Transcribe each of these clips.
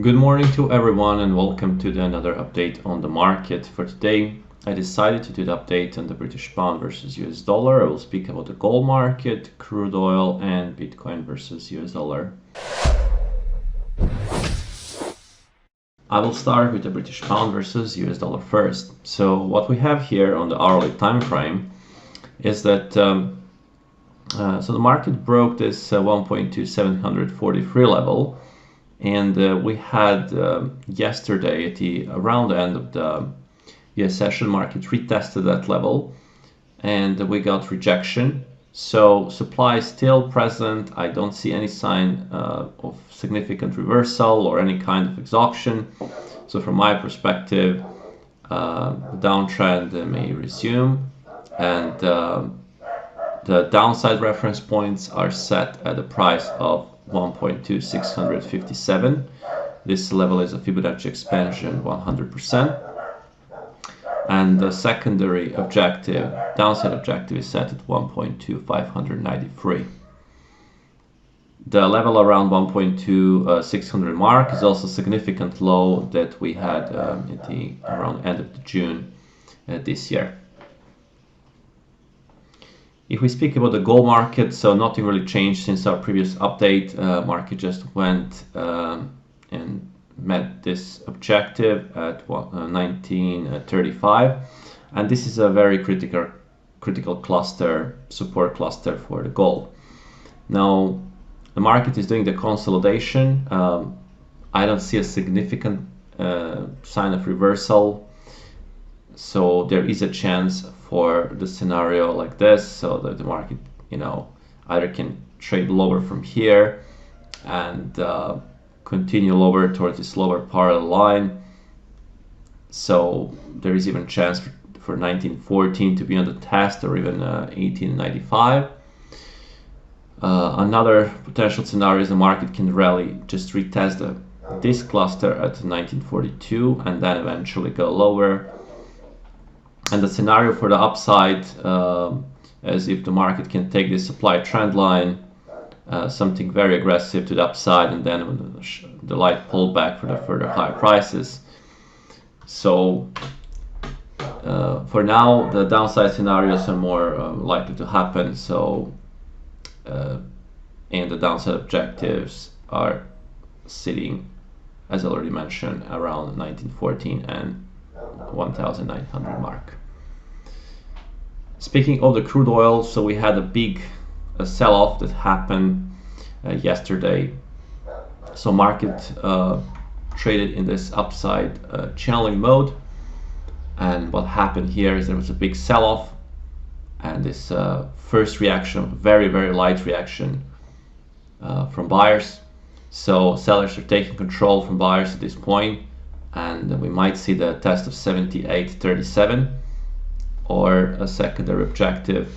Good morning to everyone and welcome to another update on the market. For today, I decided to do the update on the British pound versus US dollar. I will speak about the gold market, crude oil and Bitcoin versus US dollar. I will start with the British pound versus US dollar first. So what we have here on the hourly time frame is that so the market broke this 1.2743 level. And we had yesterday around the end of the US session, market retested that level and we got rejection. So supply is still present. I don't see any sign of significant reversal or any kind of exhaustion. So from my perspective, the downtrend may resume, and the downside reference points are set at the price of 1.2657. This level is a Fibonacci expansion 100%. And the secondary objective, downside objective, is set at 1.2593. The level around 1.2600 mark is also a significant low that we had at the around end of June this year. If we speak about the gold market, so nothing really changed since our previous update. Market just went and met this objective at 1935, and this is a very critical cluster, support cluster for the gold. Now the market is doing the consolidation. I don't see a significant sign of reversal, so there is a chance for the scenario like this, so that the market, either can trade lower from here and continue lower towards this lower part of the line. So there is even chance for 1914 to be on the test, or even 1895. Another potential scenario is the market can rally, just retest this cluster at 1942 and then eventually go lower. And the scenario for the upside, as if the market can take this supply trend line, something very aggressive to the upside, and then the light pull back for the further higher prices. So for now, the downside scenarios are more likely to happen. So and the downside objectives are sitting, as I already mentioned, around 1914 and 1900 mark. Speaking of the crude oil, so we had a big sell-off that happened yesterday. So market traded in this upside channeling mode, and what happened here is there was a big sell-off, and this first reaction, very light reaction from buyers. So sellers are taking control from buyers at this point, and we might see the test of 78.37, or a secondary objective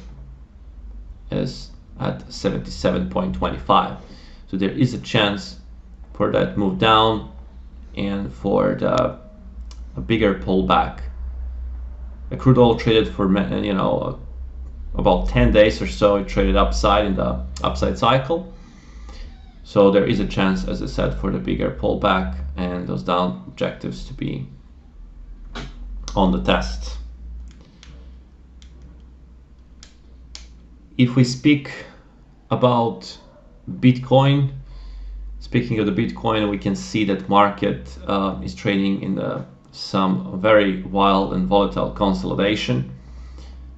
is at 77.25. So there is a chance for that move down and for a bigger pullback. The crude oil traded for about 10 days or so. It traded upside in the upside cycle. So there is a chance, as I said, for the bigger pullback and those down objectives to be on the test. If we speak about Bitcoin, speaking of the Bitcoin, we can see that market is trading in some very wild and volatile consolidation.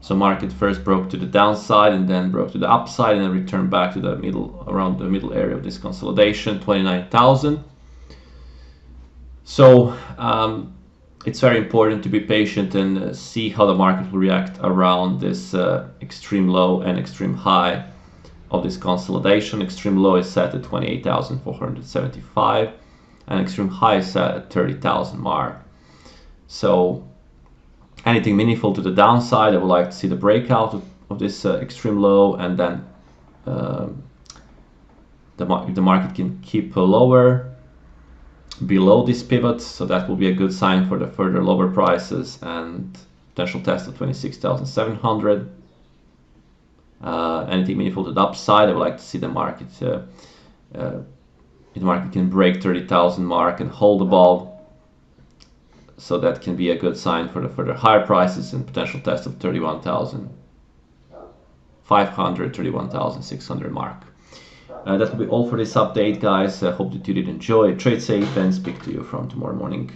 So market first broke to the downside and then broke to the upside and then returned back to the middle, around the middle area of this consolidation, 29,000. So it's very important to be patient and see how the market will react around this extreme low and extreme high of this consolidation. Extreme low is set at 28,475 and extreme high is set at 30,000 mark. So anything meaningful to the downside, I would like to see the breakout of this extreme low, and then if the market can keep lower below this pivot, so that will be a good sign for the further lower prices and potential test of 26,700. Anything meaningful to the upside, I would like to see the market if the market can break 30,000 mark and hold above, so that can be a good sign for the higher prices and potential test of 31,500, 31,600 mark. That will be all for this update, guys. I hope that you did enjoy. Trade safe and speak to you from tomorrow morning.